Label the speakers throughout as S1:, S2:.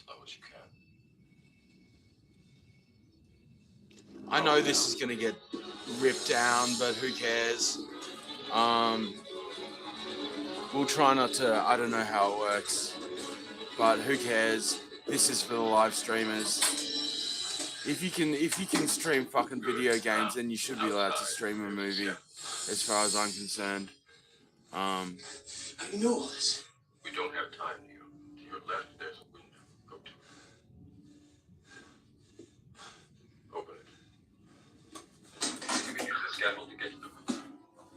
S1: slow as you can.
S2: I know this is gonna get ripped down, but who cares? We'll try not to. I don't know how it works, but who cares? This is for the live streamers. If you can stream fucking video games, then you should be allowed to stream a movie, as far as I'm concerned.
S1: How do you know all this? We don't have time, Neil. To your left, there's a window. Go to it. Open it. You can use the scaffold to get to the window.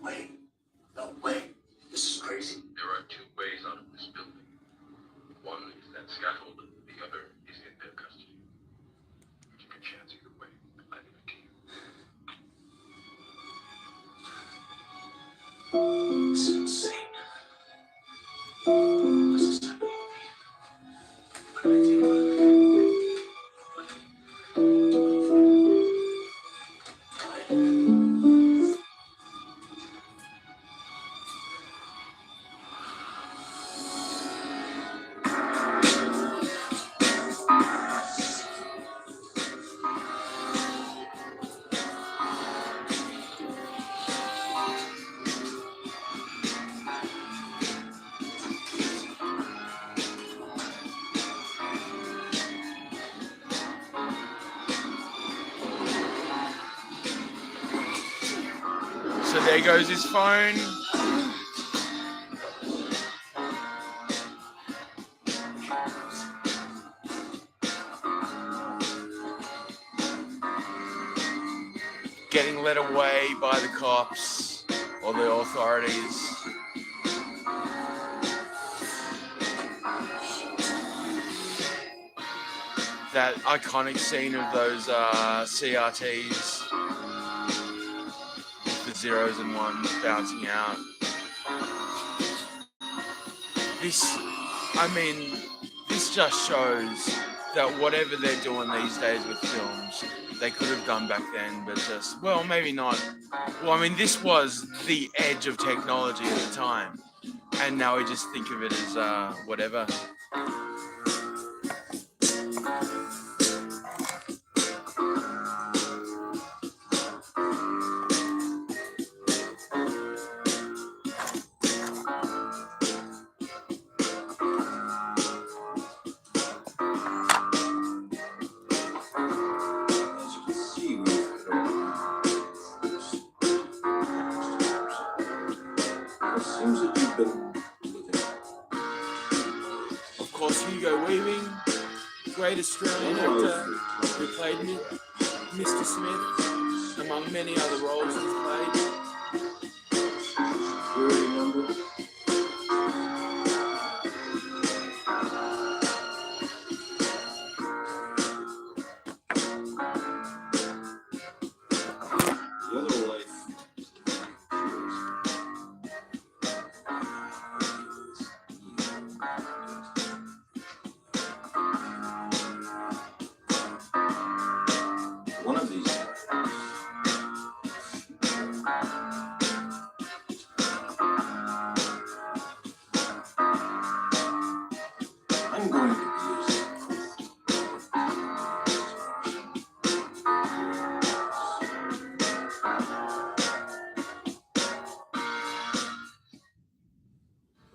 S3: Wait. No, wait. This is crazy.
S1: There are two ways out of this building. One is that scaffold, the other is in their custody. Keep your chance either way. I leave it to you.
S3: This is insane. This is type of movie. What did I do?
S2: So there goes his phone. Getting led away by the cops or the authorities. That iconic scene of those CRTs. The zeros and ones bouncing out. This just shows that whatever they're doing these days with films, they could have done back then, but just, well, maybe not. Well, I mean, this was the edge of technology at the time, and now we just think of it as whatever. Great Australian actor who played Mr. Smith, among many other roles he's played.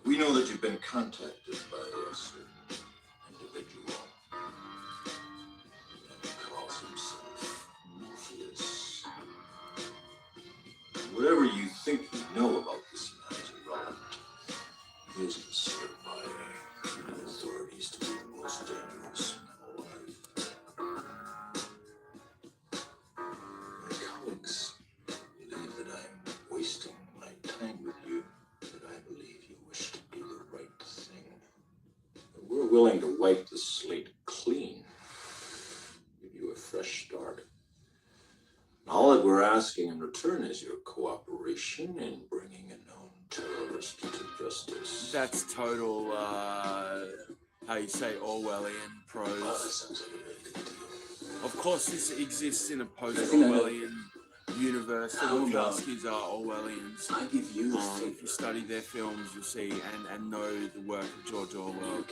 S3: We know that you've been contacted by a certain individual. He calls himself Morpheus. Whatever you think you know about this man is irrelevant. He is considered by the authorities to be the most dangerous man alive. My colleagues believe that I'm wasting my time with you, but I believe you wish to do the right thing. But we're willing to wipe the slate clean, give you a fresh start. All that we're asking in return is your cooperation in bringing a known terrorist to justice.
S2: That's total, how you say, Orwellian prose.
S3: Oh, that sounds like a very good deal.
S2: Of course, this exists in a post-Orwellian universe. The Wachowskis are Orwellians.
S3: I give you a
S2: If you study their films, you'll see and know the work of George Orwell.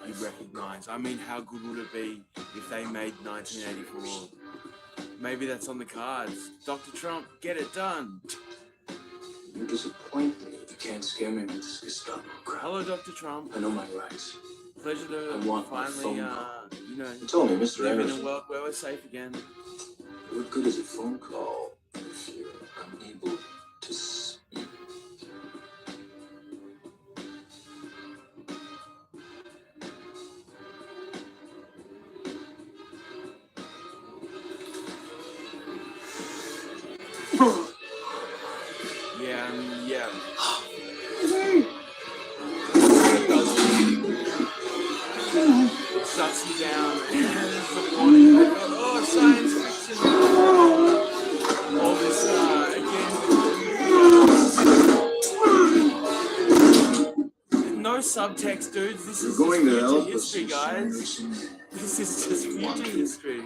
S2: You recognize. I mean, how good would it be if they made 1984? Maybe that's on the cards. Dr. Trump, get it done.
S3: You disappoint me if you can't scare me with this Gestapo crap.
S2: Hello, Dr. Trump.
S3: I know my rights.
S2: Pleasure to
S3: I want my
S2: finally,
S3: phone call.
S2: you
S3: Tell me, Mr.
S2: live in a
S3: Anderson,
S2: world where we're safe again.
S3: what good is a phone call if you're unable to speak?
S2: Yeah. Shuts you down. It's a warning. Oh, science fiction. All this, again. No subtext, dudes. This is
S3: You're going to
S2: just
S3: help
S2: future
S3: us,
S2: history,
S3: Mr.
S2: guys.
S3: Anderson.
S2: This is just future history.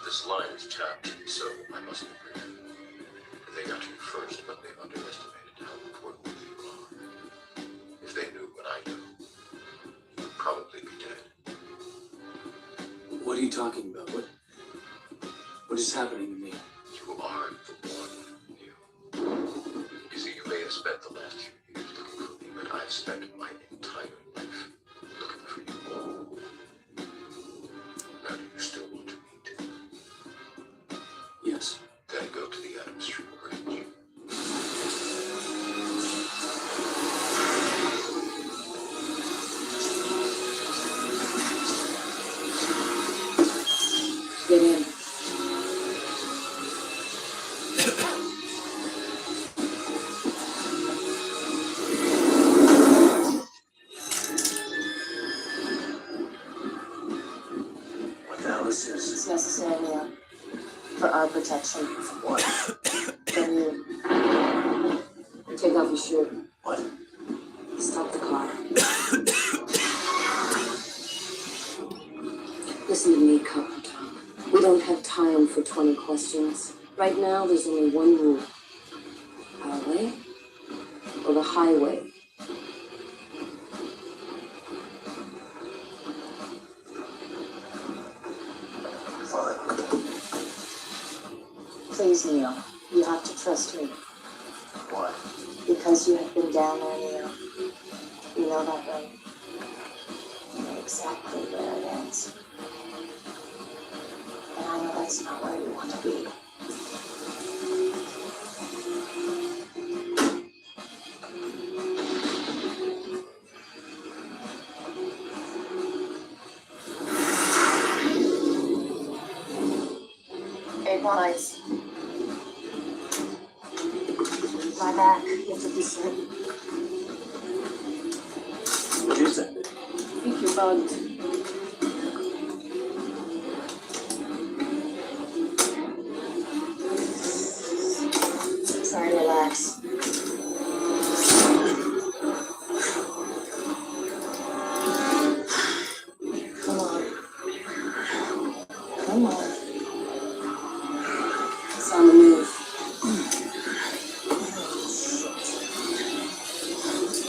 S3: This line is tapped, so I must agree. They got you first, but they underestimated how important you are. If they knew what I knew, you would probably be dead. What are you talking about? What is happening to me? You are the one. You see, you may have spent the last few years looking for me, but I've spent my entire life looking for you. Now, do you still want to meet? Yes. Then go to the Adams Street Bridge. Get in. What the hell is this?
S4: It's necessary, Leo. For our protection.
S3: What?
S4: Then you take off your shirt.
S3: What?
S4: Stop the car. Listen to me, Cop. We don't have time for 20 questions. Right now, there's only one rule. Our way or the highway.
S3: Fine.
S4: Please, Neil. You have to trust me.
S3: Why?
S4: Because you have been down there, Neil. You know that, right? You know exactly where it ends. And I know that's not where you want to be. Hey, boys. My back, you have to be certain.
S3: What is that?
S4: I think you're bugged. Try to relax. Come on. Come on. It's on the move.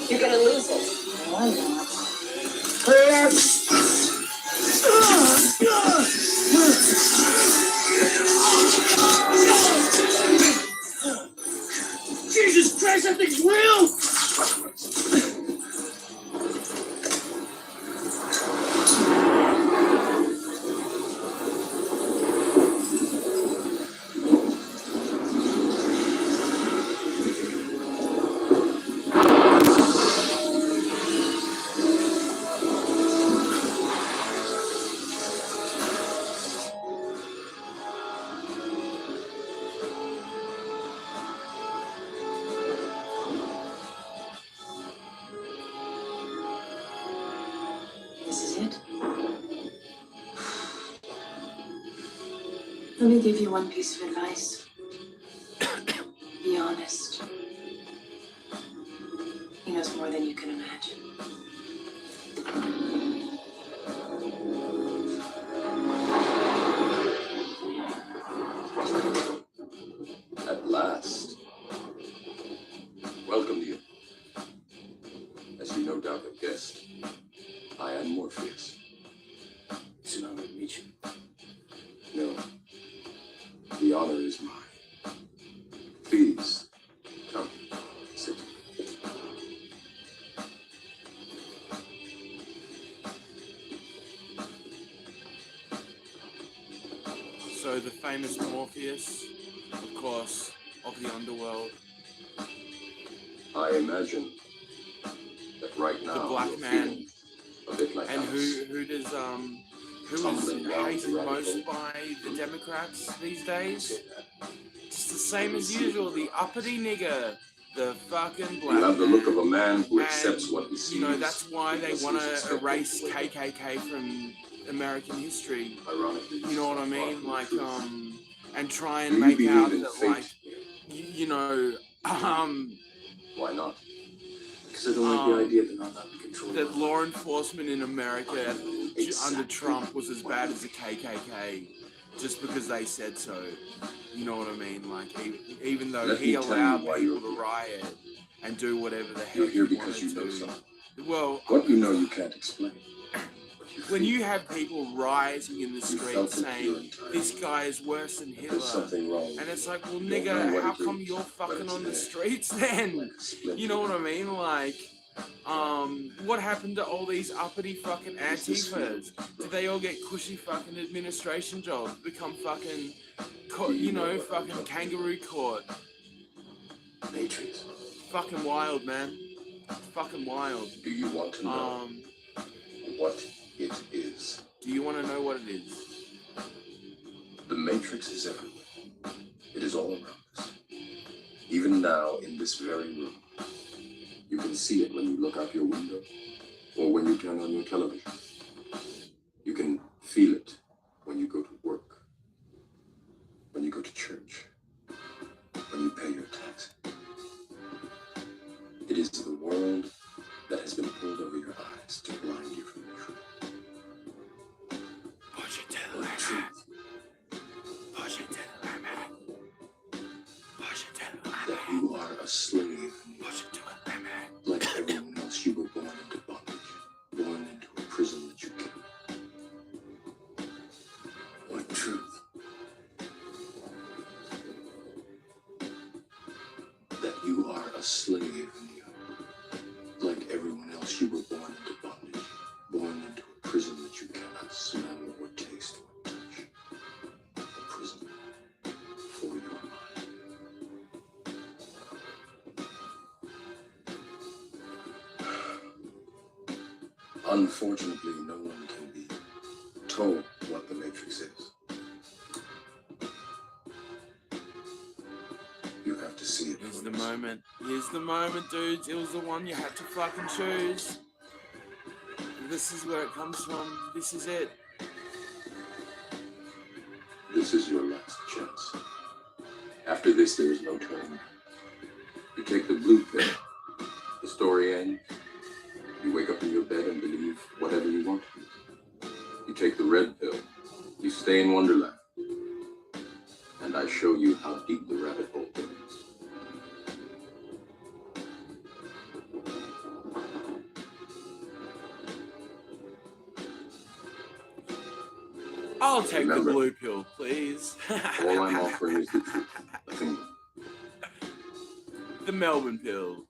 S4: You're gonna lose it. No, I'm not. Let me give you one piece of advice. Be honest. He knows more than you can imagine.
S3: At last. Welcome to you. As you no doubt have guessed, I am Morpheus.
S5: It's an honor to meet you.
S3: No. The honor is mine. Please, come, sit.
S2: So the famous Morpheus, of course, of the underworld,
S3: I imagine that right now
S2: the black
S3: you're
S2: man,
S3: feeling a bit like
S2: and
S3: us.
S2: who is
S3: Tumbling down
S2: hated
S3: the rabbit
S2: most
S3: hole.
S2: by the Democrats these days?
S3: Say that.
S2: It's the same as usual, the uppity nigger, the fucking black
S3: You have the look of
S2: man.
S3: a man who
S2: And,
S3: accepts what he sees.
S2: you know, that's why they
S3: because
S2: want
S3: he's
S2: to
S3: expected
S2: erase
S3: to win.
S2: KKK from American history.
S3: Ironically,
S2: You know what I
S3: far
S2: mean?
S3: from the
S2: Like,
S3: truth.
S2: and try
S3: Do
S2: and
S3: you
S2: make
S3: believe
S2: out
S3: in
S2: that,
S3: fate?
S2: like, you know,
S3: Why not?
S5: Because I don't like the idea that I'm not in control.
S2: that law enforcement in America
S3: Exactly.
S2: under Trump was as bad as the KKK just because they said so. You know what I mean? Like, even though
S3: Let
S2: he
S3: me tell you
S2: allowed
S3: why
S2: people
S3: you're
S2: to
S3: here.
S2: riot and do whatever the heck
S3: You're here
S2: he
S3: because
S2: wanted
S3: you know
S2: to.
S3: something.
S2: Well,
S3: What you know you can't explain. But
S2: when
S3: feel.
S2: you have people rioting in the
S3: You
S2: streets
S3: felt it
S2: saying,
S3: your entire
S2: this
S3: life.
S2: guy is worse than
S3: But
S2: Hitler,
S3: there's something wrong.
S2: and it's like, well,
S3: You don't know
S2: nigga,
S3: what
S2: how
S3: it
S2: come
S3: is,
S2: you're
S3: but
S2: fucking
S3: it's
S2: on the
S3: there.
S2: streets then?
S3: Like a splinter.
S2: You know what I mean? Like, what happened to all these uppity fucking
S3: It's this
S2: Antifas?
S3: feeling.
S2: Did they all get cushy fucking administration jobs, become fucking,
S3: Do you
S2: you
S3: know
S2: know,
S3: what I'm
S2: fucking
S3: talking
S2: kangaroo court?
S5: Matrix.
S2: Fucking wild, man. Fucking wild.
S3: Do you want to know what it is?
S2: Do you want to know what it is?
S3: The Matrix is everywhere. It is all around us. Even now, in this very room. You can see it when you look out your window or when you turn on your television. You can feel it when you go to work, when you go to church, when you pay your taxes. It is the world that has been pulled over your eyes to blind you from the truth.
S2: Push it to the
S3: The
S2: limit.
S3: truth
S2: Push it to the limit. Push it to the limit.
S3: that you are a slave.
S2: Push it to the limit.
S3: Like everyone else, you were born into bondage, born into a prison that you can't. What truth? That you are a slave, Neo. Like everyone else, you were born into bondage, born into a prison that you cannot smell or taste or touch. A prison for your mind. Unfortunately, no one can be told what the Matrix is. You have to see it.
S2: Here's
S3: for
S2: the
S3: yourself.
S2: moment. Here's the moment, dudes. It was the one you had to fucking choose. This is where it comes from. This is it.
S3: This is your last chance. After this, there is no turning back. You take the blue pill. The story ends. You wake up in your bed and believe whatever you want to. You take the red pill. You stay in Wonderland. And I show you how deep the rabbit hole goes.
S2: I'll take the
S3: Remember,
S2: blue pill, please.
S3: all I'm offering is the truth. Nothing more.
S2: The Melbourne pill.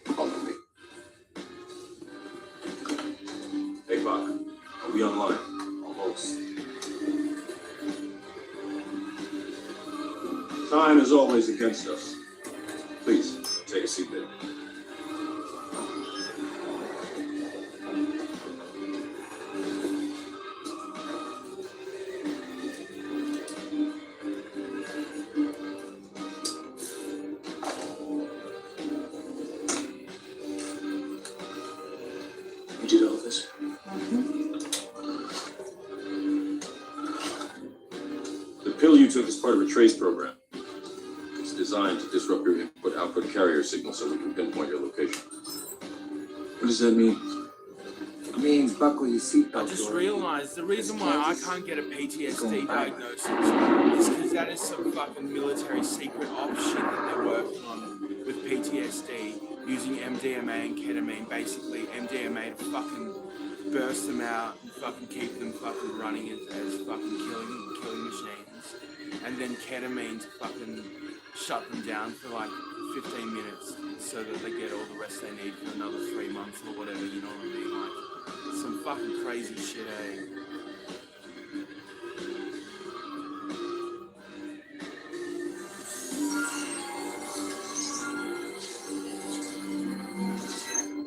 S3: Follow me. Hey, Bach. Are we online? Almost. Time is always against us. Please, take a seat there. took is part of a trace program. It's designed to disrupt your input-output carrier signal so we can pinpoint your location.
S5: What does that mean? It means buckle your seatbelt.
S2: I just realized the reason why I can't get a PTSD diagnosis is because that is some fucking military secret ops shit that they're working on with PTSD using MDMA and ketamine. Basically, MDMA to fucking burst them out and fucking keep them fucking running as fucking killing machines, and then ketamine to fucking shut them down for like 15 minutes so that they get all the rest they need for another 3 months or whatever, you know what I mean? Like, some fucking crazy shit, eh?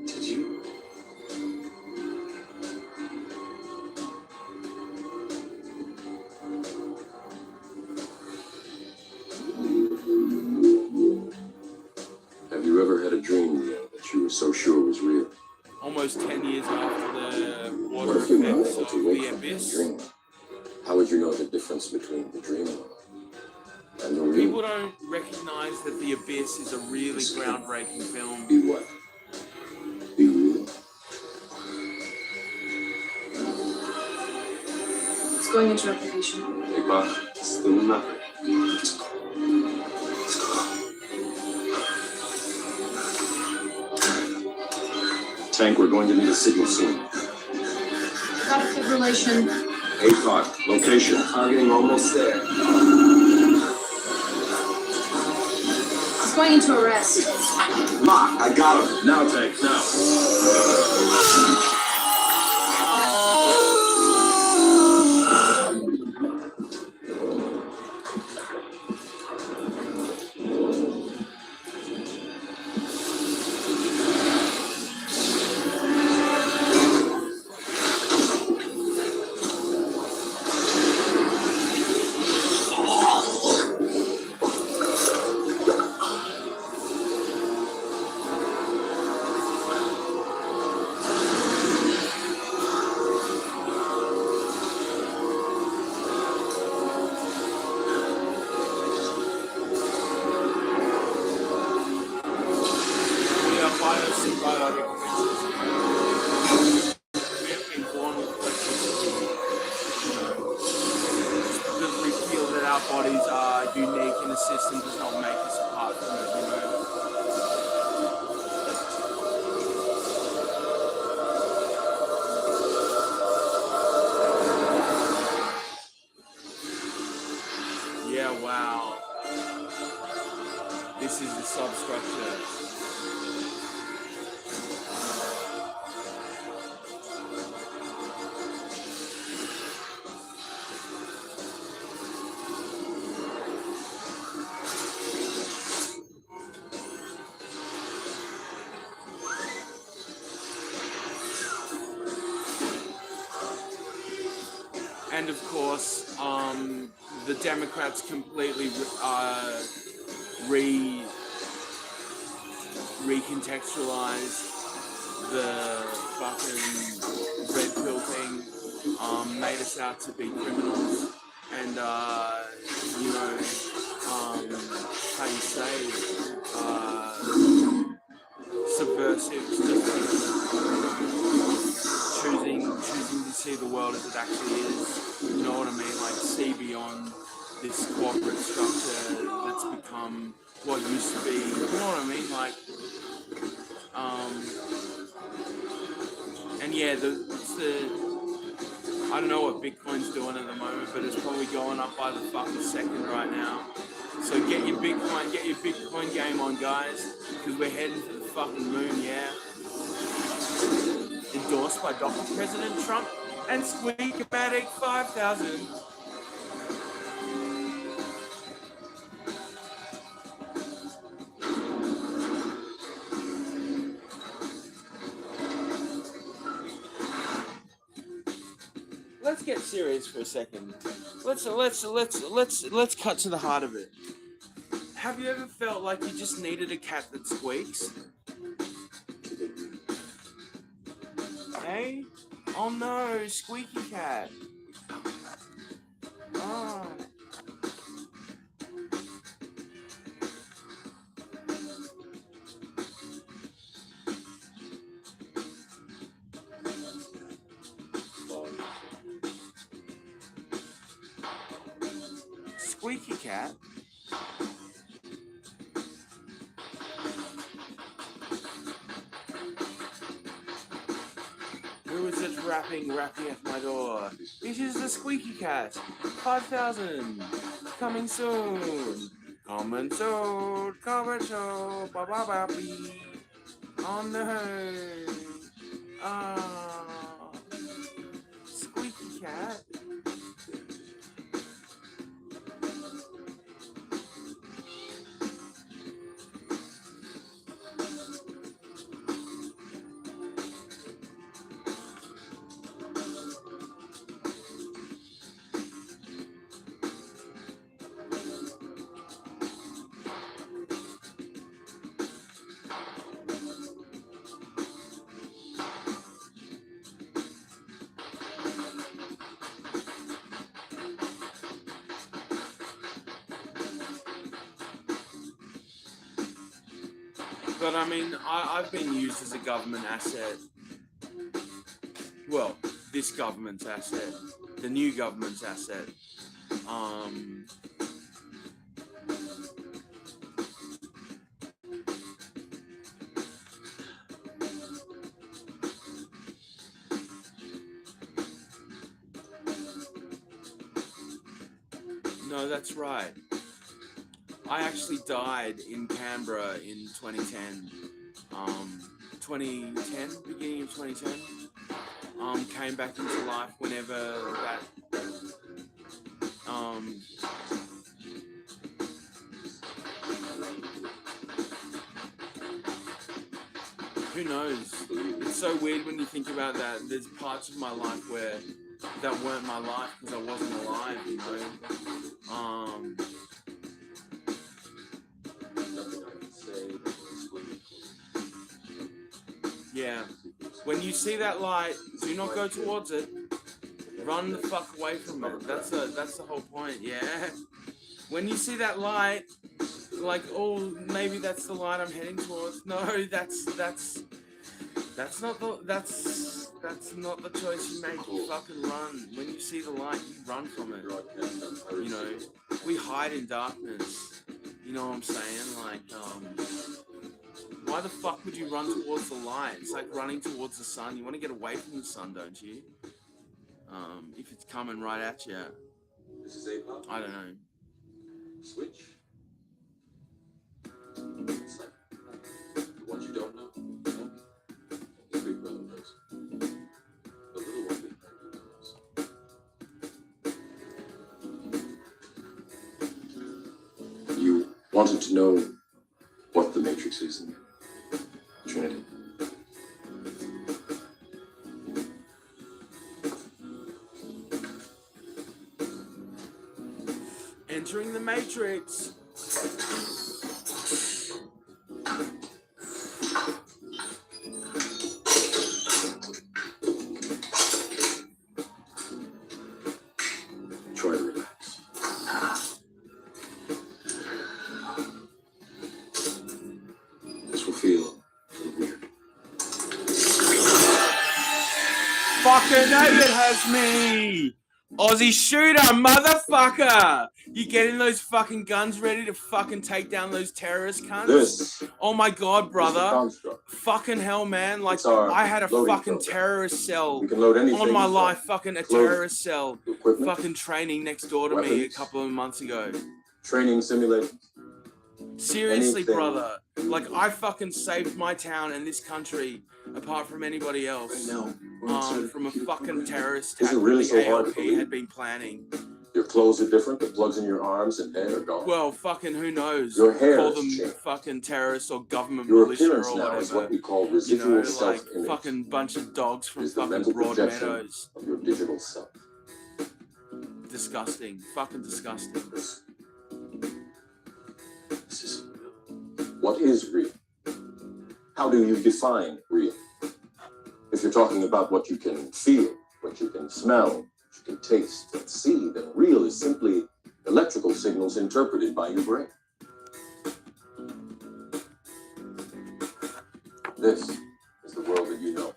S5: Did you?
S3: Have you ever had a dream, Leo, that you were so sure was real?
S2: Almost 10 years after the
S3: What
S2: water
S3: if you're not
S2: effects
S3: able
S2: of
S3: to
S2: the
S3: wake from that
S2: abyss.
S3: dream? How would you know the difference between the dream and the real?
S2: People don't recognize that The Abyss is a really groundbreaking film.
S3: Be what? Be real?
S6: It's going into replication.
S3: Hey, Bob, still nothing. Tank, we're going to need a signal soon.
S6: Got a fibrillation.
S3: ACOG, location.
S5: Targeting almost there.
S6: It's going into arrest.
S3: Lock, I got him. Now, Tank, now.
S2: We are biosymbiotic creatures. We have been born with electricity. Because we feel that our bodies are unique in a system does not make us apart from it, you know. Yeah, wow. This is the substructure. And of course, the Democrats completely recontextualized the fucking red pill thing, made us out to be criminals, and you know, how you say, subversives, choosing to see the world as it actually is. You know what I mean? Like, see beyond this corporate structure that's become what used to be. You know what I mean? Like, and yeah, I don't know what Bitcoin's doing at the moment, but it's probably going up by the fucking second right now. So get your Bitcoin game on, guys, because we're heading to the fucking moon, yeah. Endorsed by Dr. President Trump and Squeak-O-Matic 5000. Let's get serious for a second. Let's cut to the heart of it. Have you ever felt like you just needed a cat that squeaks? Hey? Oh no, squeaky cat. Oh. squeaky cat. Who is it rapping at my door? It is the squeaky cat. 5,000. Coming soon. Coming soon. Coming soon. Ba ba ba bee. Oh no. Ah. Squeaky cat. But I mean, I've been used as a government asset. Well, this government's asset, the new government's asset. No, that's right. I actually died in Canberra in 2010. 2010, beginning of 2010. Came back into life whenever that. Who knows? It's so weird when you think about that. There's parts of my life where that weren't my life because I wasn't alive, you know. Yeah. When you see that light, do not go towards it. Run the fuck away from it. That's the whole point. Yeah. When you see that light, like, oh, maybe that's the light I'm heading towards. No, that's not the choice you make. You fucking run. When you see the light, you run from it. You know, we hide in darkness. You know what I'm saying? Like, why the fuck would you run towards the light? It's like running towards the sun. You want to get away from the sun, don't you? If it's coming right at you.
S3: This is A-pop.
S2: I don't know.
S3: Switch. It's like the ones you don't know. The big brother knows. The little one behind you knows. You wanted to know what the Matrix is in Trinity.
S2: Entering the Matrix.
S3: Try to relax. This will feel a little weird.
S2: Fucking A, it has me! Aussie shooter, motherfucker! You getting those fucking guns ready to fucking take down those terrorist cunts?
S3: This.
S2: Oh my god, brother.
S3: Construct.
S2: Fucking hell, man. Like,
S3: our
S2: I had a
S3: loading
S2: fucking
S3: program.
S2: terrorist cell
S3: We can load anything
S2: on my
S3: from
S2: life. Fucking a
S3: clothing,
S2: terrorist cell.
S3: equipment,
S2: Fucking training next door to me a
S3: weapons,
S2: couple of months ago.
S3: training simulations.
S2: Seriously,
S3: anything.
S2: brother. Like, I fucking saved my town and this country, apart from anybody else,
S3: Right now,
S2: from a fucking terrorist
S3: Is it
S2: attack
S3: really
S2: that
S3: so
S2: the
S3: hard to
S2: ALP
S3: believe?
S2: had been planning.
S3: Your clothes are different, the plugs in your arms and head are gone.
S2: Well, fucking who knows?
S3: Your hair
S2: Call
S3: has
S2: them
S3: changed.
S2: fucking terrorists or government
S3: Your
S2: militia
S3: appearance
S2: or
S3: now
S2: whatever.
S3: is what we call
S2: You
S3: residual
S2: know, like
S3: self-image.
S2: fucking bunch of dogs from
S3: Is the
S2: fucking
S3: mental
S2: Broad
S3: projection
S2: Meadows.
S3: of your digital self.
S2: Disgusting. Fucking disgusting.
S3: This is real. What is real? How do you define real? If you're talking about what you can feel, what you can smell, what you can taste and see, then real is simply electrical signals interpreted by your brain. This is the world that you know.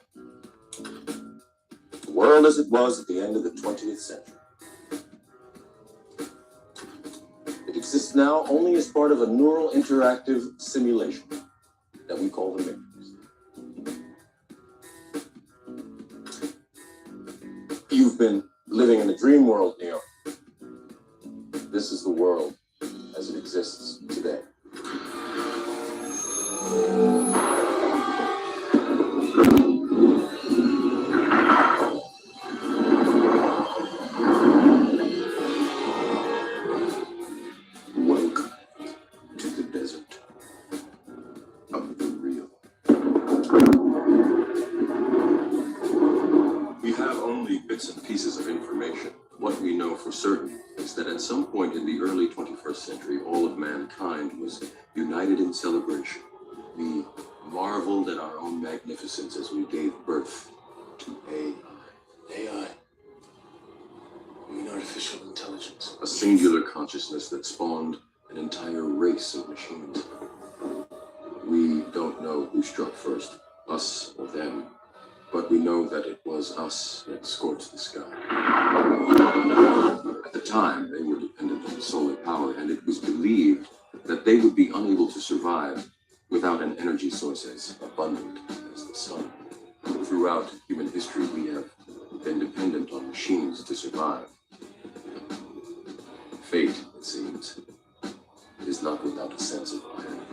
S3: The world as it was at the end of the 20th century. exists now only as part of a neural interactive simulation that we call the Matrix. You've been living in a dream world, Neo. This is the world as it exists today. Welcome to the desert of the real. We have only bits and pieces of information. What we know for certain is that at some point in the early 21st century, all of mankind was united in celebration. We marveled at our own magnificence as we gave birth to AI.
S5: AI. I mean artificial intelligence.
S3: A singular consciousness that spawned an entire race of machines. We don't know who struck first, us or them, but we know that it was us that scorched the sky. At the time, they were dependent on solar power, and it was believed that they would be unable to survive without an energy source as abundant as the sun. Throughout human history, we have been dependent on machines to survive. Fate, it seems, is not without a sense of irony.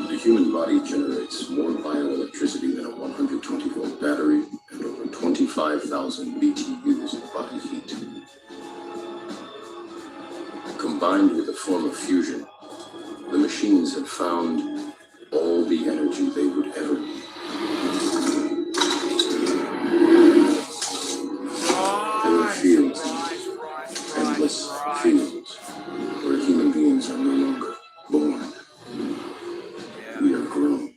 S3: The human body generates more bioelectricity than a 120-volt battery and over 25,000 BTUs of body heat. Combined with a form of fusion, the machines had found all the energy they would ever need. There are fields, endless fields, where human beings are no longer born. We are grown.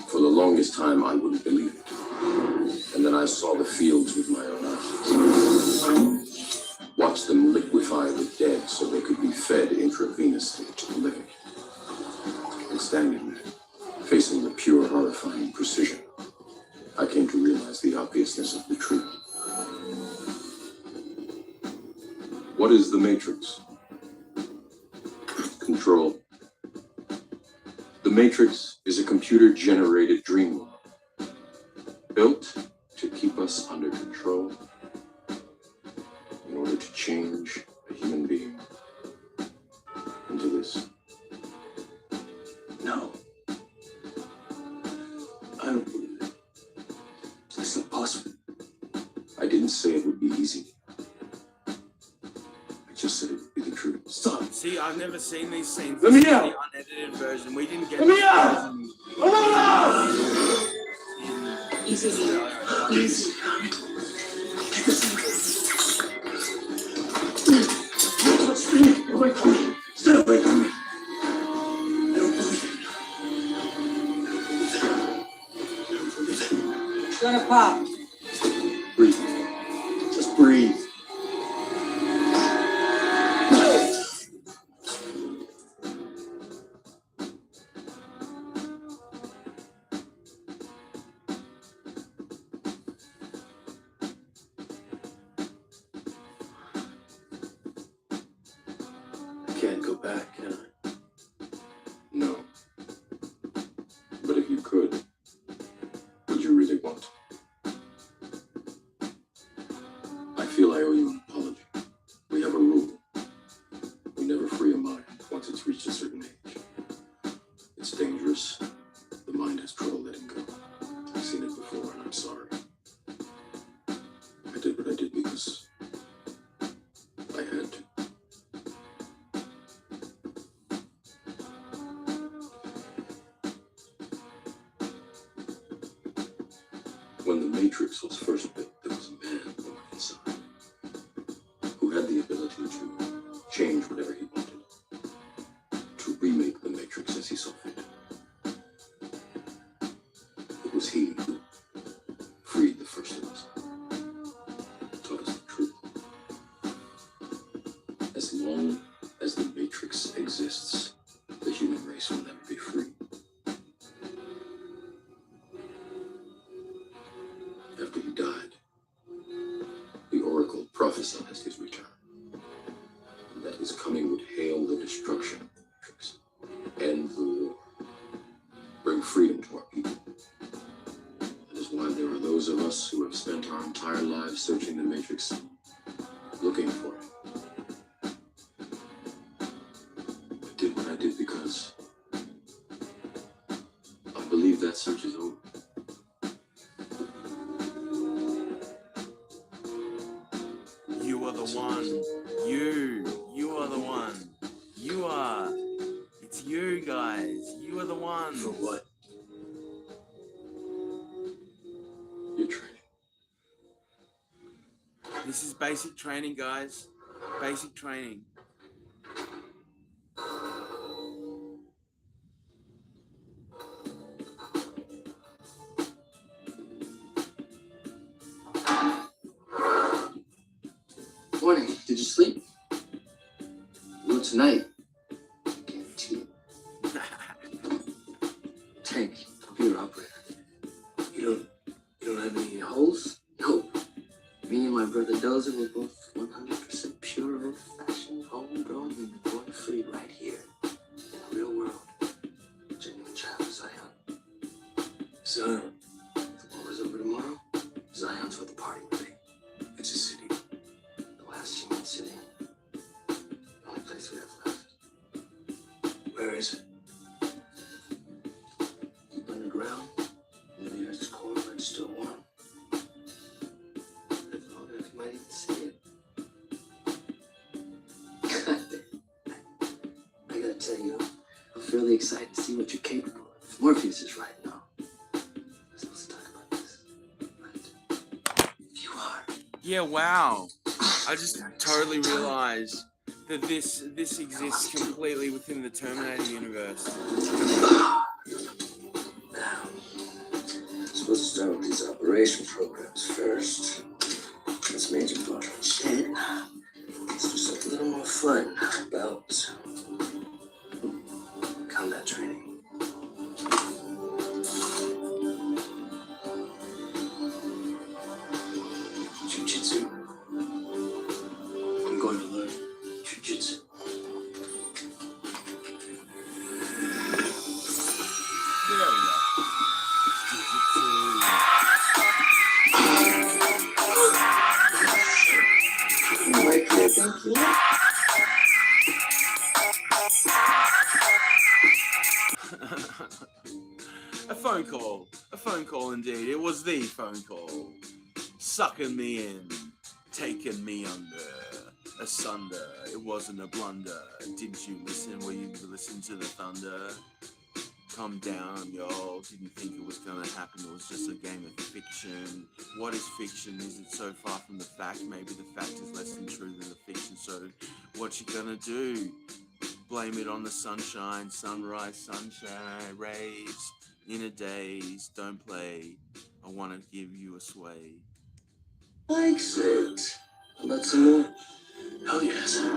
S3: For the longest time, I wouldn't believe it. And then I saw the fields with my own eyes. Watched them liquefy the dead so they could be fed intravenously to the living. And standing there, facing the pure, horrifying precision, I came to realize the obviousness of the truth. What is the Matrix? Control. The Matrix is a computer-generated dream world, built to keep us under control in order to change a human being into this.
S5: No. I don't believe it. It's impossible.
S3: I didn't say it would be easy. I just said it would be the truth.
S5: Stop.
S2: See, I've never seen these scenes.
S5: Let me
S2: This is
S5: out!
S2: the unedited version. We didn't get
S5: Let me
S2: the
S5: out!
S2: version
S5: Let me out!
S6: Easy. Easy.
S5: Touch me. Get away from me. Stay away from me. I don't believe it.
S7: It's gonna pop.
S3: Breathe. Just breathe.
S5: I can't go back, can I?
S3: No. But if you could, would you really want to? I feel I owe you an apology. We have a rule. We never free a mind once it's reached a certain age. It's dangerous. The mind has trouble letting go. I've seen it before, and I'm sorry. I did what I did because I had to. When the Matrix was first built, there was a man born inside who had the ability to change whatever he wanted, to remake the Matrix as he saw fit. It was he who freed the first of us, taught us the truth. As long as the Matrix exists, the human race will never be free. After he died, the Oracle prophesied his return, and that his coming would hail the destruction of the Matrix, end the war, bring freedom to our people. That is why there are those of us who have spent our entire lives searching the Matrix, looking for it. I did what I did because I believe that search is over.
S2: You are the one. You are the one. You are. It's you guys. You are the one.
S3: For what? Your training.
S2: This is basic training, guys. Basic training.
S7: Morning. Did you sleep? Well, tonight. Guarantee it. Tank, computer operator. You don't have any holes? No. Me and my brother Dozer were both 100% pure, old-fashioned, homegrown, and born-free right here in the real world. Genuine child of Zion. Zion. The war is over tomorrow. Zion's where the party will be. It's a city. The last human city. The only place we have left. Where is it? Underground. In the earth's core where it's still warm. I thought if you might even see it. I gotta tell you, I'm fairly excited to see what you're capable of. If Morpheus is right now. We're supposed to talk about this. Right? You are.
S2: Yeah, wow. I just totally realized that this exists completely within the Terminator universe.
S7: Now, I'm supposed to start with these operation programs first. That's Major Block shit. Let's do something a little more fun. How about combat training? Jiu-jitsu. I'm going to learn jiu-jitsu.
S2: There we go.
S7: Right there, thank you.
S2: A phone call indeed. It was the phone call. Sucking me in, taking me under, asunder. It wasn't a blunder. Didn't you listen? Were you listening to the thunder? Calm down, y'all. Didn't think it was gonna happen. It was just a game of fiction. What is fiction? Is it so far from the fact? Maybe the fact is less than true than the fiction. So what you gonna do? Blame it on the sunshine, sunrise, sunshine, rays, inner days. Don't play. I wanna give you a sway.
S7: Likes it. How about some more? Hell yes. Hell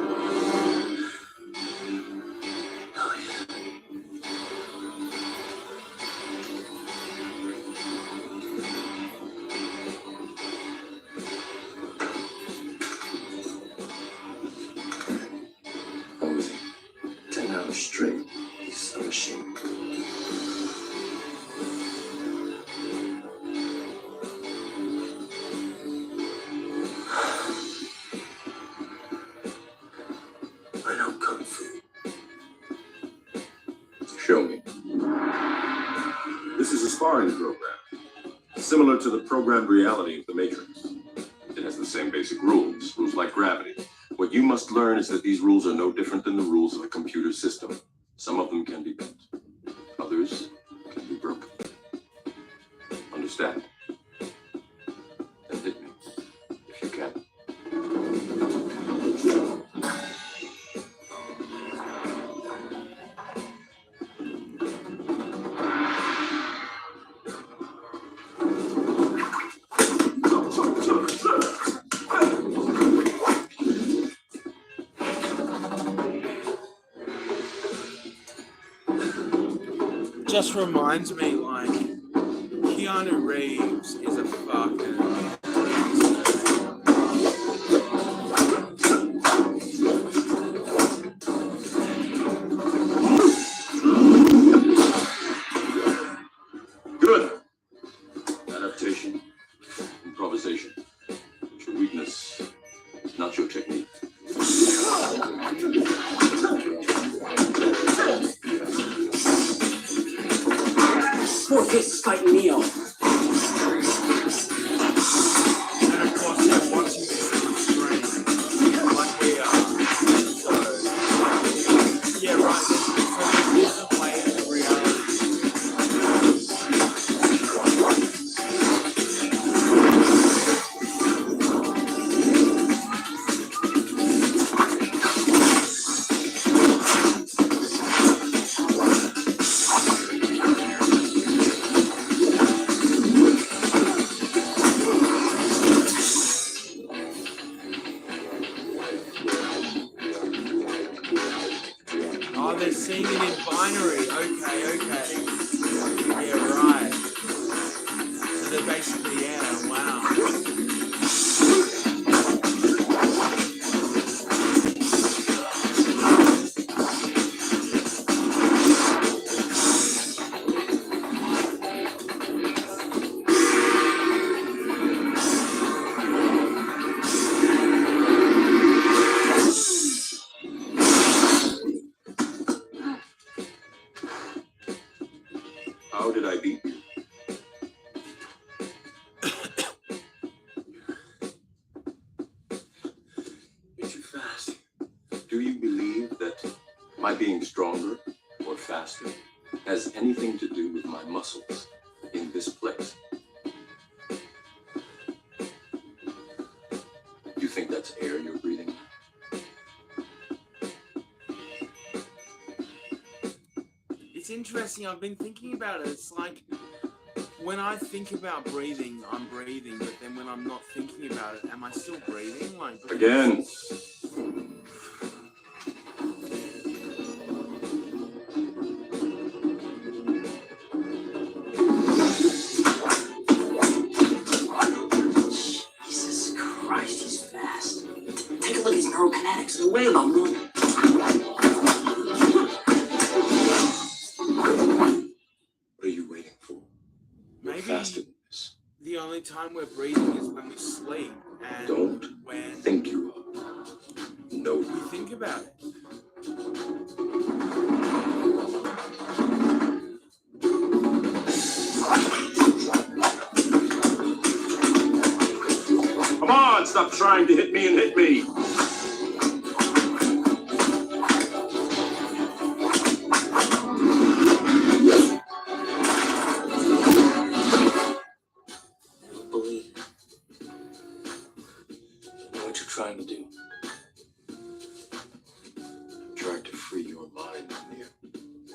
S7: yeah. I'm with you. 10 hours straight. He's a machine. I know Kung Fu.
S3: Show me. This is a sparring program, similar to the programmed reality of the Matrix. It has the same basic rules like gravity. What you must learn is that these rules are no different than the rules of a computer system. Some of them can be bent, others can be broken. Understand? Then hit me, if you can.
S2: Just reminds me, like, Keanu Reeves is a fucking
S3: Repetition, improvisation. But your weakness is not your technique.
S5: Four faces fighting Neo.
S2: And of course, they're watching this on screen, like we are. So, yeah, right. So there's a play of reality. Oh, they're seeing it in binary. Okay. Yeah, right. So they're basically, yeah, wow.
S3: How did I beat you?
S7: You're too fast.
S3: Do you believe that my being stronger or faster has anything to do with my muscles in this place? You think that's air you're breathing?
S2: It's interesting. I've been thinking about it. It's like when I think about breathing, I'm breathing, but then when I'm not thinking about it, am I still breathing? Like
S3: Again.
S5: Jesus Christ, he's fast. Take a look at his neurokinetics. They're way above normal.
S3: What are you waiting for? You're
S2: maybe
S3: faster than this.
S2: the only time we're breathing is when we sleep, and
S3: Don't
S2: when
S3: think you are. Know
S2: we
S3: you.
S2: think about it.
S3: Come on, stop trying to hit me and hit me.
S7: Believe it. I know what you're trying to do.
S3: I'm trying to free your mind, Neo.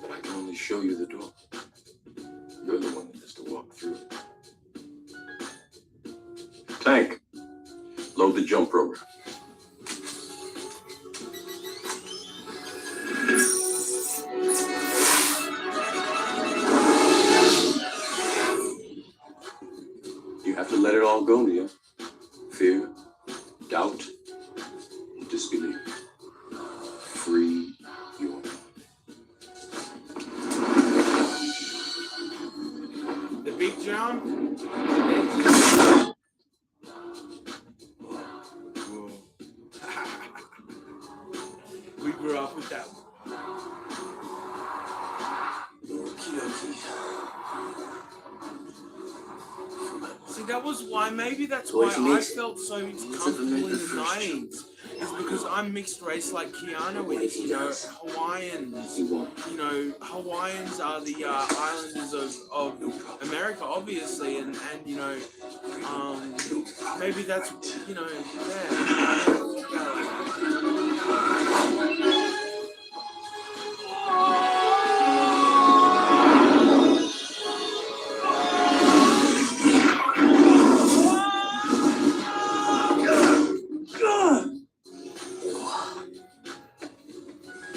S3: But I can only show you the door. You're the one that has to walk through it. Tank, load the jump program. You have to let it all go, Neo. Fear, doubt, and disbelief. Free your mind.
S2: The big jump. Whoa. We grew up with that. See, that was why, maybe that's why I felt so comfortable in the 90s. It's because I'm mixed race like Keanu is, you know, Hawaiians. You know, Hawaiians are the islanders of America, obviously, and you know, maybe that's, you know,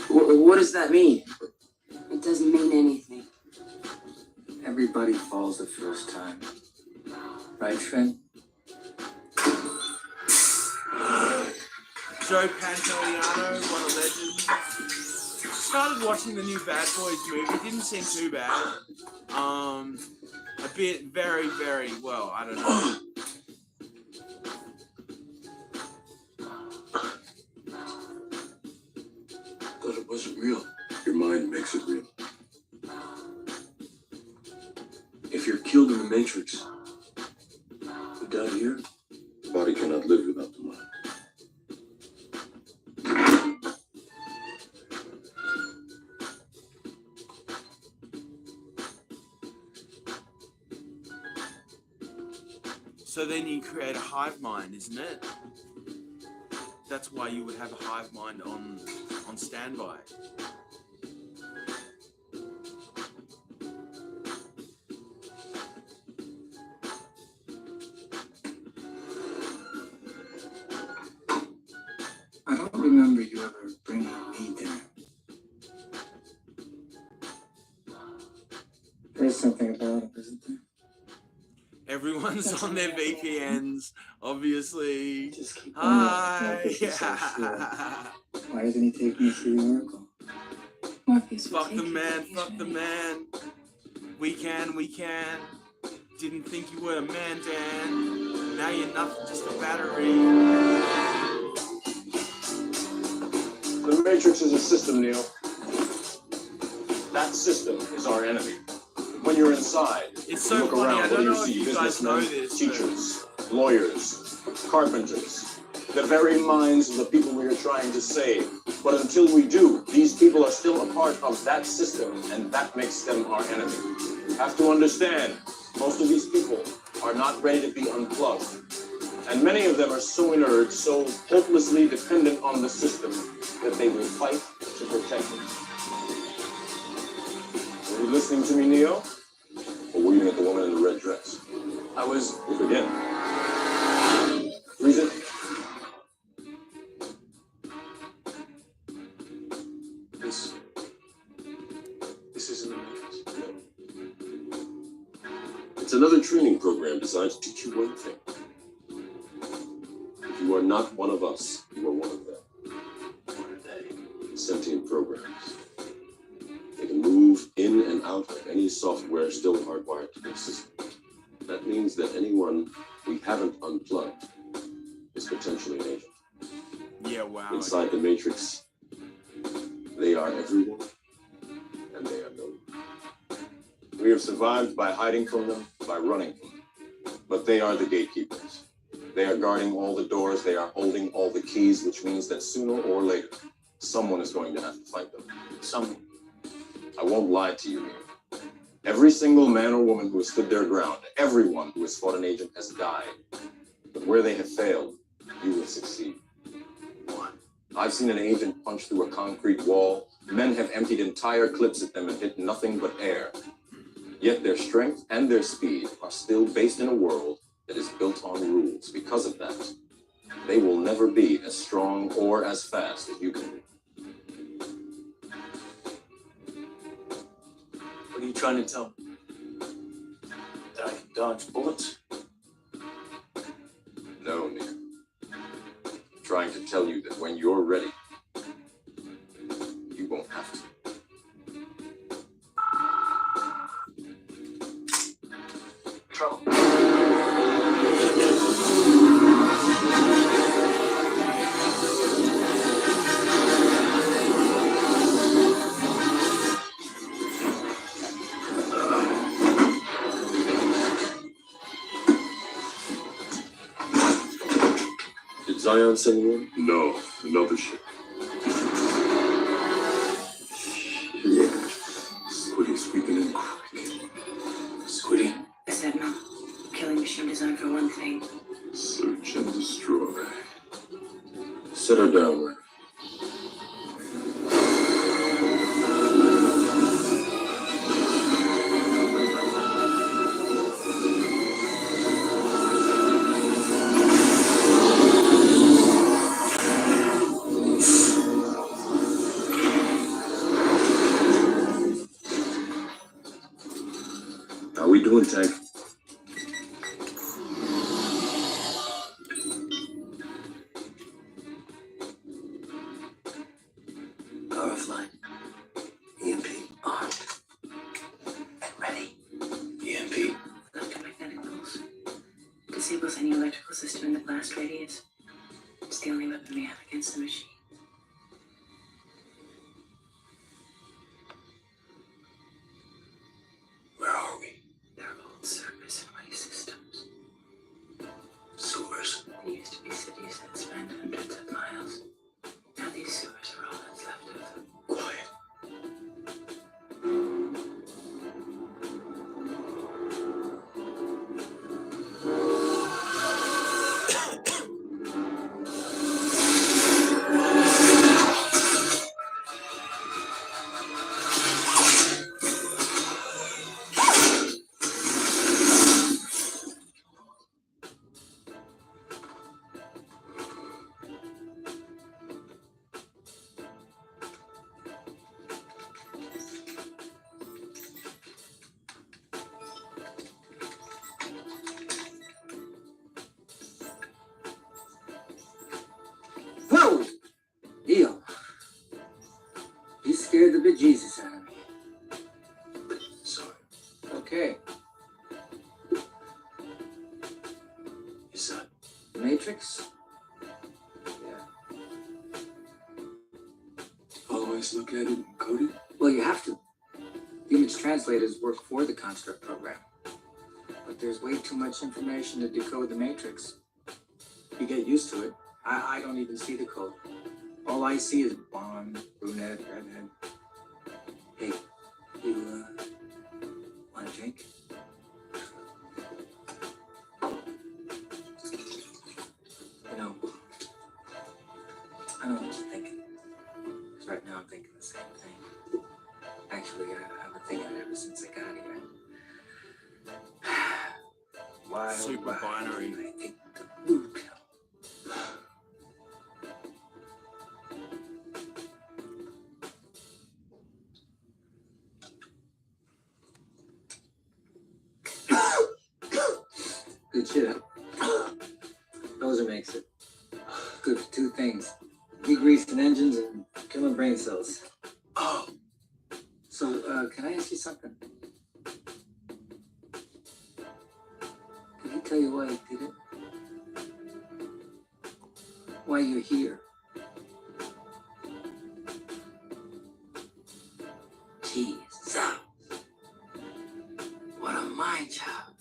S7: What does that mean?
S4: It doesn't mean anything.
S7: Everybody falls the first time. Right, Trent?
S2: Joe Pantoliano, what a legend. Started watching the new Bad Boys movie. Didn't seem too bad. I a bit, very, very well. I don't know.
S3: Thought it wasn't real. Your mind makes it real. If you're killed in the Matrix, you die here. The body cannot live without the mind.
S2: So then you create a hive mind, isn't it? That's why you would have a hive mind on standby.
S6: I don't remember you ever bringing me dinner. There's something about it, isn't there?
S2: Everyone's on their VPNs, obviously.
S6: Just keep on
S2: Hi.
S6: Morpheus is so sure. Why doesn't he take me through the Oracle? Morpheus will
S2: Fuck the
S6: take you
S2: man,
S6: to
S2: fuck the man. We can. Didn't think you were a man, Dan. Now you're nothing, just a battery.
S3: The Matrix is a system, Neo. That system is our enemy. When you're inside,
S2: It's so
S3: look
S2: funny,
S3: around,
S2: I
S3: what do
S2: don't
S3: you
S2: know if
S3: see?
S2: you guys know
S3: Businessmen,
S2: this.
S3: teachers, lawyers, carpenters, the very minds of the people we are trying to save. But until we do, these people are still a part of that system, and that makes them our enemy. You have to understand, most of these people are not ready to be unplugged. And many of them are so inert, so hopelessly dependent on the system, that they will fight to protect it. Were you listening to me, Neo? Or were you at the woman in the red dress? I was. Look again. Freeze it. This isn't a Matrix. No. It's another training program designed to teach you one thing. If you are not one of us, you are one of them. What are they? Sentient programs. They can move in and out of any software still hardwired to their system. That means that anyone we haven't unplugged is potentially an agent.
S2: Yeah, wow.
S3: Inside the Matrix, they are everyone, and they are no one. We have survived by hiding from them, by running from them. But they are the gatekeepers. They are guarding all the doors, they are holding all the keys, which means that sooner or later, someone is going to have to fight them. Someone. I won't lie to you here. Every single man or woman who has stood their ground, everyone who has fought an agent has died. But where they have failed, you will succeed. What? I've seen an agent punch through a concrete wall. Men have emptied entire clips at them and hit nothing but air. Yet their strength and their speed are still based in a world that is built on rules. Because of that, they will never be as strong or as fast as you can be. What are you trying to tell me? That I can dodge bullets? No, Nick. I'm trying to tell you that when you're ready, you won't have to. Trouble. Did Zion send you in? No, another ship. Yeah. Squiddy sweeping in quick. Squiddy?
S8: I said no. Killing machine designed for one thing.
S3: Search and destroy. Set her down, Ray. How we doing, Tank?
S8: disables any electrical system in the blast radius. It's the only weapon we have against the machine.
S3: Where are we?
S8: They're old surface and waste systems.
S3: Sewers.
S8: There used to be cities that spanned hundreds of miles. Now these sewers are all that's left of them.
S3: Quiet.
S6: Whoa! Eo, you scared the bejesus out of me.
S3: Sorry.
S6: Okay,
S3: Is that
S6: the Matrix? Yeah.
S3: always look at it and code it?
S6: Well, you have to. The image translators work for the construct program. But there's way too much information to decode the Matrix. You get used to it. I don't even see the code. All I see is blonde, brunette, redhead. Hey, you, want a drink? You know, I don't know what you're thinking. 'Cause right now I'm thinking the same thing. Actually, I've been thinking it ever since I got here. Why, oh,
S2: Super
S6: why
S2: binary.
S6: did I take the blue pill? Good shit. Dozer makes it. Good for two things. Degreasing engines and killing brain cells.
S3: Oh,
S6: So, can I ask you something? Did he tell you why he did it? Why you're here? Jesus. What a mind job.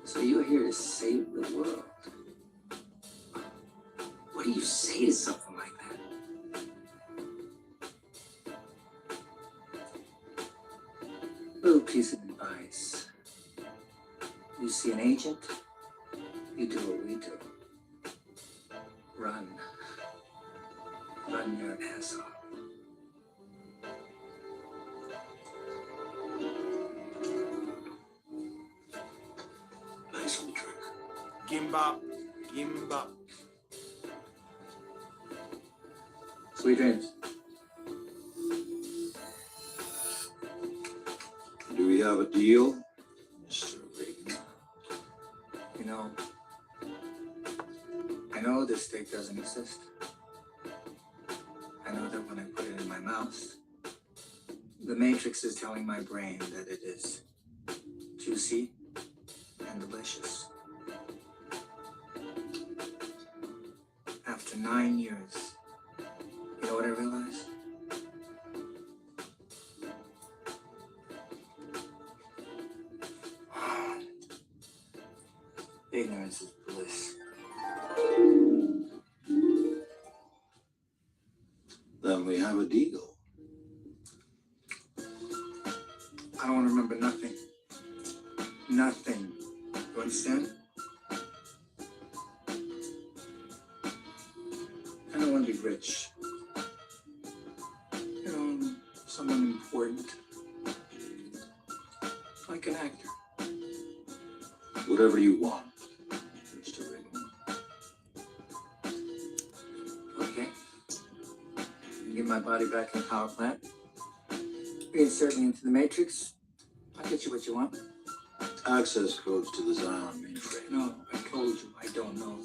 S6: So you're here to save the world. What do you say to something like that? Little piece of advice. You see an agent, you do what we do. Run. Run your ass off.
S3: nice one, Trick.
S2: Gimbap. Gimbap.
S6: Sweet dreams.
S3: Do we have a deal, Mr. Reagan?
S6: You know, I know this steak doesn't exist. I know that when I put it in my mouth, the Matrix is telling my brain that it is juicy and delicious. After 9 years, you know what I realized? Ignorance is bliss.
S3: Then we have a deal.
S6: I don't want to remember nothing. Nothing. You understand? I don't want to be rich. You know, someone important. Like an actor.
S3: Whatever you want, Mr. Reagan.
S6: Okay. You get my body back in the power plant. Reinsert me into the Matrix. I'll get you what you want.
S3: Access codes to the Zion mainframe.
S6: No, I told you I don't know.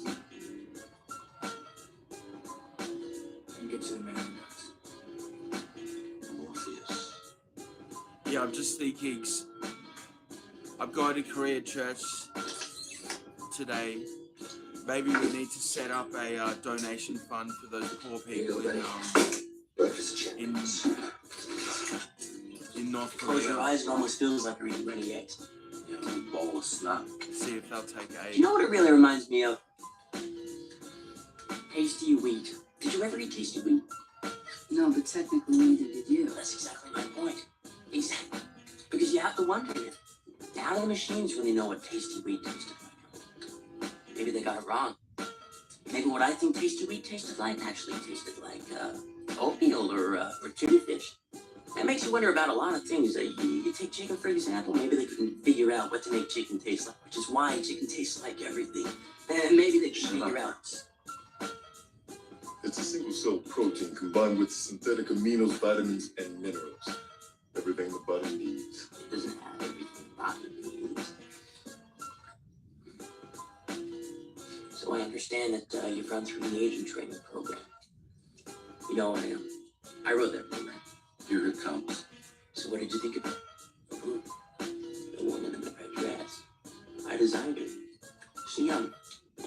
S6: And get you the man who does.
S3: Morpheus.
S2: Yeah, I'm just thinking. I've got a career church. today. Maybe we need to set up a donation fund for those poor people in North Korea.
S5: Close your eyes, it almost feels like you're eating ready eggs.
S7: You know, bowl of snot.
S2: See if they'll take aid.
S5: You know what it really reminds me of? Tasty wheat. Did you ever eat tasty wheat?
S8: No, but technically neither did you.
S5: That's exactly my point. Exactly. Because you have to wonder if now the machines really know what tasty wheat tasted like. Maybe they got it wrong. Maybe what I think tasty wheat tasted like actually tasted like oatmeal or tuna fish. That makes you wonder about a lot of things. You take chicken, for example, maybe they couldn't figure out what to make chicken taste like, which is why chicken tastes like everything. And maybe they could figure out.
S9: It's a single-cell protein combined with synthetic aminos, vitamins, and minerals. Everything the body needs.
S5: It doesn't have everything the body needs. So I understand that you've run through the agent training program. You know, I wrote that program.
S7: Here it comes.
S5: So what did you think of it? The woman in the red dress. I designed her. She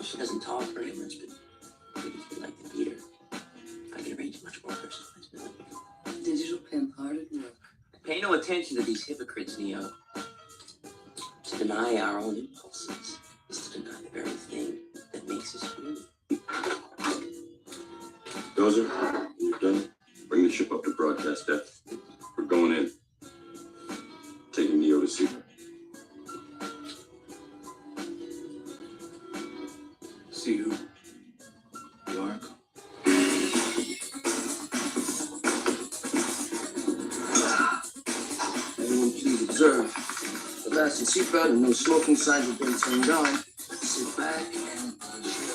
S5: she doesn't talk very much, but maybe if you'd like to meet her, I can arrange much more personalized.
S8: Digital pimp, hard at work.
S5: Pay no attention to these hypocrites, Neo. To deny our own impulses is to deny the very thing that makes us human.
S3: Dozer, you're done. Bring the ship up to broadcast depth. We're going in. Taking Neo to see her.
S7: See who? The Oracle. Everyone please observe. The fasten seatbelt and no smoking signs have been turned on. Sit back and enjoy.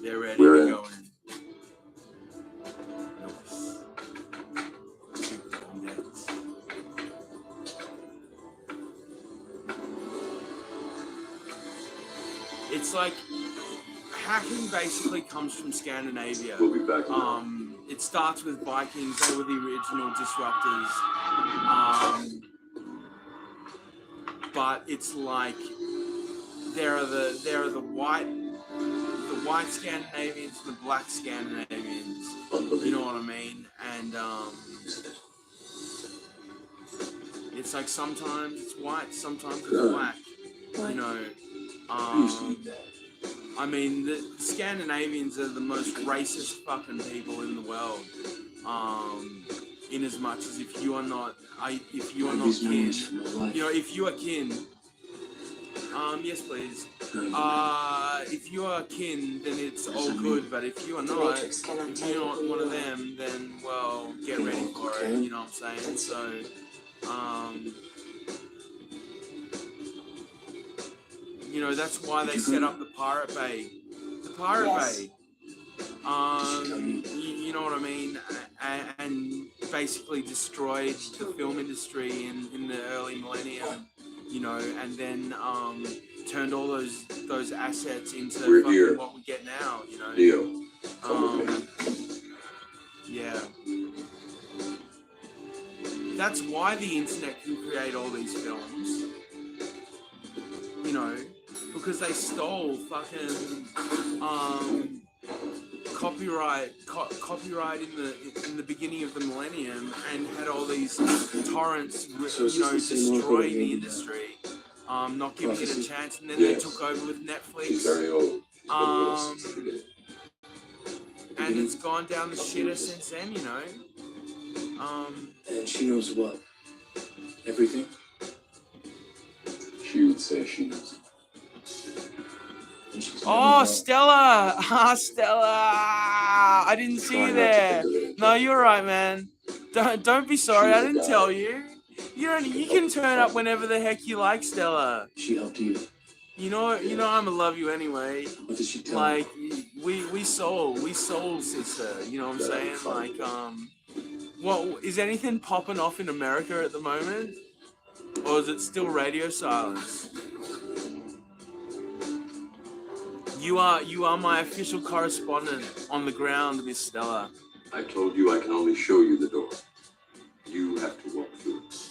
S2: They're ready
S3: We're
S2: to
S3: in.
S2: go in. It's like hacking basically comes from Scandinavia.
S3: We'll be back in
S2: It starts with Vikings. They were the original disruptors. But it's like there are the white Scandinavians and the black Scandinavians. You know what I mean? And it's like sometimes it's white, sometimes it's black. You know. I mean, the Scandinavians are the most racist fucking people in the world. In as much as if you are not kin, you know, if you are kin, yes please. If you are kin, then it's all good. But if you are not, if you're not one of them, then well, get ready for it. You know what I'm saying? So, you know, that's why they set up the Pirate Bay. The Pirate Bay. You know what I mean? And basically destroyed the film industry in the early millennium, you know, and then turned all those assets into fucking what we get now, you know.
S3: Neo.
S2: Yeah. That's why the internet can create all these films. You know, because they stole fucking copyright in the beginning of the millennium and had all these torrents, you know, destroy the industry, not giving it a chance, and then they took over with Netflix.
S3: She's very old.
S2: And it's gone down the shitter since then, you know.
S7: And she knows what? Everything?
S3: She would say she knows.
S2: Oh, Stella! Ah, Stella! I didn't see you there. No, you're right, man. Don't be sorry. I didn't tell you. You can turn up whenever the heck you like, Stella.
S7: She helped you.
S2: You know, I'ma love you anyway.
S3: What did she tell
S2: Like
S3: you?
S2: we soul, sister. You know what I'm saying? Like what is anything popping off in America at the moment, or is it still radio silence? You are my official correspondent on the ground, Miss Stella.
S3: I told you I can only show you the door. You have to walk through it.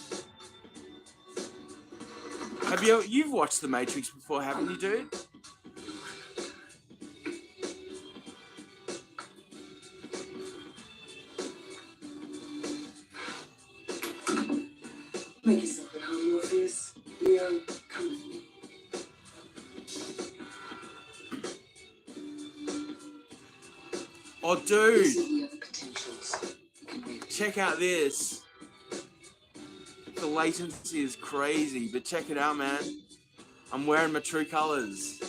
S2: Have you've watched The Matrix before, haven't you, dude?
S8: Make yourself at home, Morpheus. Leo, come with me.
S2: Oh,
S8: These
S2: dude,
S8: are the other potentials. You can make
S2: check out this. The latency is crazy, but check it out, man. I'm wearing my true colors.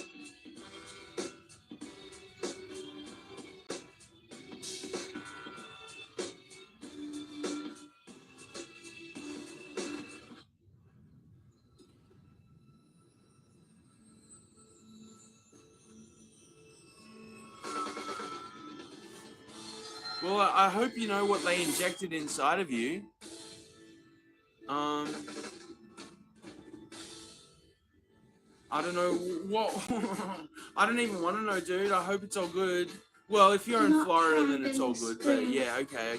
S2: Well, I hope you know what they injected inside of you. I don't know what. I don't even want to know, dude. I hope it's all good. Well, if you're in
S10: Not
S2: Florida, then
S10: found
S2: it's
S10: in
S2: all
S10: the
S2: good. But
S10: spoon.
S2: yeah, okay.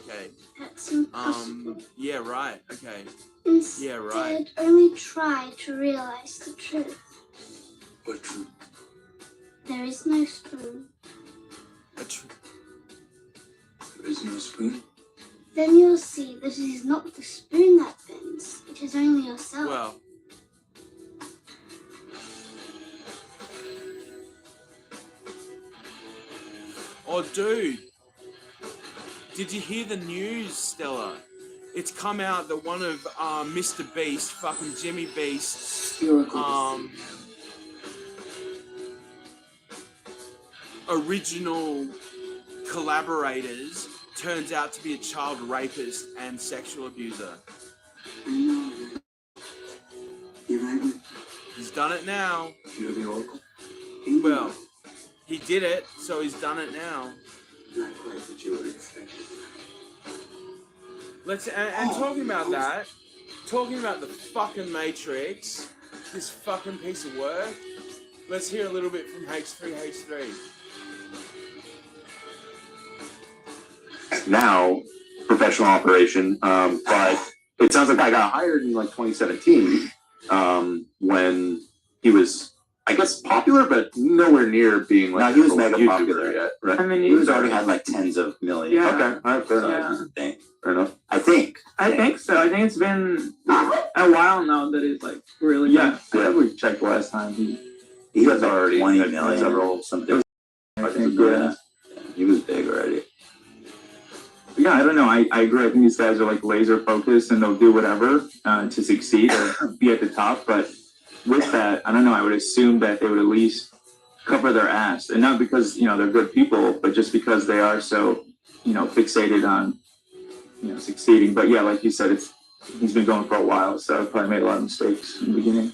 S10: That's impossible.
S2: Yeah, right. Okay.
S10: Instead,
S2: Yeah, right.
S10: only try to realize the truth.
S3: What truth?
S10: There is no spoon.
S2: A tr-
S3: There is no spoon.
S10: Then you'll see that it is not the spoon that bends. It is only yourself.
S2: well. Oh, dude. Did you hear the news, Stella? It's come out that one of Mr. Beast, fucking Jimmy Beast's, original collaborators turns out to be a child rapist and sexual abuser.
S7: I know. You're right.
S2: He's done it now.
S3: You're the oracle?
S2: Well, he did it, so he's done it now.
S3: Not quite what you would expect.
S2: And talking about that, talking about the fucking Matrix, this fucking piece of work, let's hear a little bit from H3H3.
S11: Now, professional operation, but it sounds like I got hired in like 2017 when he was, I guess, popular, but nowhere near being like
S12: No, he was
S11: a
S12: mega
S11: YouTuber
S12: popular.
S11: yet, right?
S7: I mean,
S12: He was already had like tens of millions.
S7: Yeah.
S11: Okay, all right, fair enough.
S7: Yeah.
S12: I think.
S11: Fair enough.
S12: I think.
S7: I think so. I think it's been a while now that it's like really.
S11: Yeah,
S7: been-
S11: I think we checked last time.
S12: He was
S11: already
S12: already 20
S11: had
S12: million
S11: several-
S12: or something.
S7: I think, yeah.
S12: He was big already.
S7: Yeah, I don't know. I agree. I think these guys are like laser focused and they'll do whatever to succeed or be at the top. But with that, I don't know. I would assume that they would at least cover their ass, and not because they're good people, but just because they are so fixated on succeeding. But yeah, like you said, he's been going for a while, so probably made a lot of mistakes in the beginning.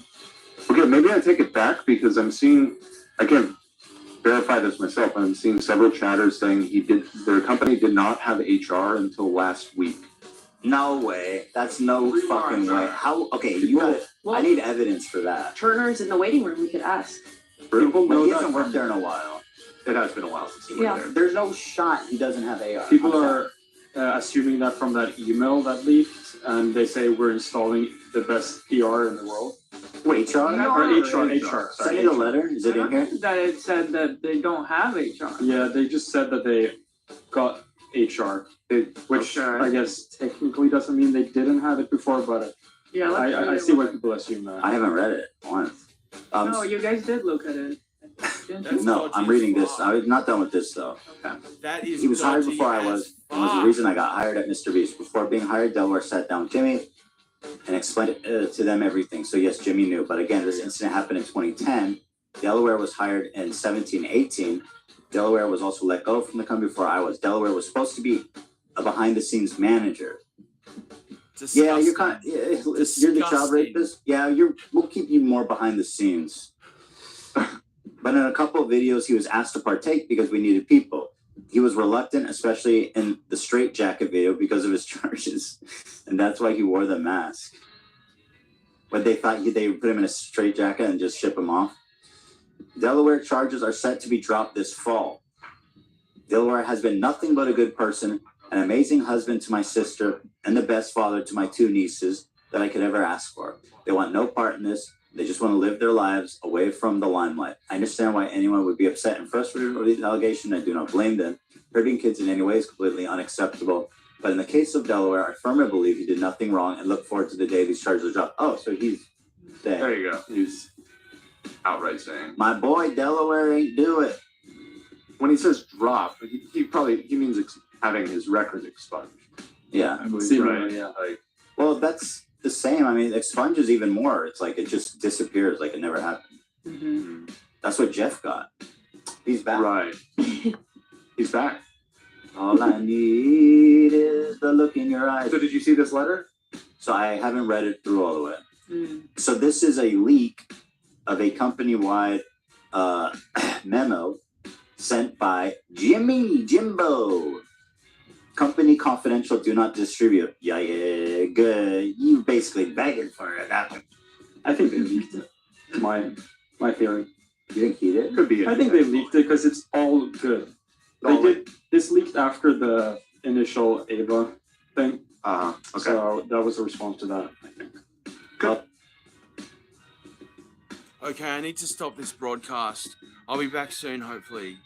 S11: Okay, maybe I take it back because I'm seeing, I can't verify this myself, but I'm seeing several chatters saying their company did not have HR until last week.
S12: No way. That's no fucking way. How? Okay, you got it.
S13: Well,
S12: I need evidence for that.
S13: Turner's in the waiting room. We could ask.
S11: People
S12: But
S11: know
S12: he
S11: that
S12: hasn't worked there in a while.
S11: it has been a while since he
S13: Yeah.
S11: went there.
S12: There's no shot he doesn't have AR.
S14: People are assuming that from that email that leaked, and they say we're installing the best PR in the world.
S12: Wait, HR?
S14: Or HR.
S12: Send me the letter. Is it in here?
S7: That it said that they don't have HR.
S14: Yeah, they just said that they got HR, which
S7: Okay.
S14: I guess technically doesn't mean they didn't have it before, but
S7: Yeah, let's read
S14: I
S7: it.
S14: see why people assume that.
S12: I haven't read it once.
S7: No, you guys did look at it. Didn't you?
S12: No, I'm reading this. I'm not done with this though.
S2: That is
S12: He was hired
S2: dodgy
S12: before I
S2: as
S12: was. It was the
S2: fuck.
S12: reason I got hired at Mr. Beast. Before being hired, Delaware sat down with Jimmy and explained to them everything. So yes, Jimmy knew. But again, this incident happened in 2010. Delaware was hired in 17-18. Delaware was also let go from the company before I was. Delaware was supposed to be a behind-the-scenes manager.
S2: Disgusting.
S12: Yeah, you're the child
S2: Disgusting.
S12: rapist. Yeah, we'll keep you more behind the scenes. But in a couple of videos, he was asked to partake because we needed people. He was reluctant, especially in the straitjacket video because of his charges. And that's why he wore the mask. But they thought they would put him in a straitjacket and just ship him off. Delaware charges are set to be dropped this fall. Delaware has been nothing but a good person, an amazing husband to my sister, and the best father to my 2 nieces that I could ever ask for. They want no part in this. They just want to live their lives away from the limelight. I understand why anyone would be upset and frustrated over these allegations. I do not blame them. Hurting kids in any way is completely unacceptable. But in the case of Delaware, I firmly believe he did nothing wrong and look forward to the day these charges are dropped. Oh, so he's dead.
S11: There you go. He's outright saying.
S12: My boy Delaware ain't do it.
S11: When he says drop, he means having his record expunged.
S12: Yeah.
S11: I believe,
S14: Seemingly,
S11: right?
S14: yeah.
S11: Like,
S12: Well, that's the same. I mean, expunge is even more. It's like it just disappears, like it never happened.
S13: Mm-hmm.
S12: That's what Jeff got. He's back.
S11: right. He's back.
S12: All I need is the look in your eyes.
S11: So did you see this letter?
S12: So I haven't read it through all the way.
S13: Mm.
S12: So this is a leak of a company-wide memo sent by Jimbo. Company confidential, do not distribute. Yeah, good. You basically begging for it.
S14: I think they leaked it. My theory.
S12: You think he did?
S11: Could be.
S14: I think they leaked it because it's all good. They did this leaked after the initial Ava thing.
S11: Okay.
S14: So that was a response to that, I think.
S11: Good.
S2: Okay, I need to stop this broadcast. I'll be back soon, hopefully.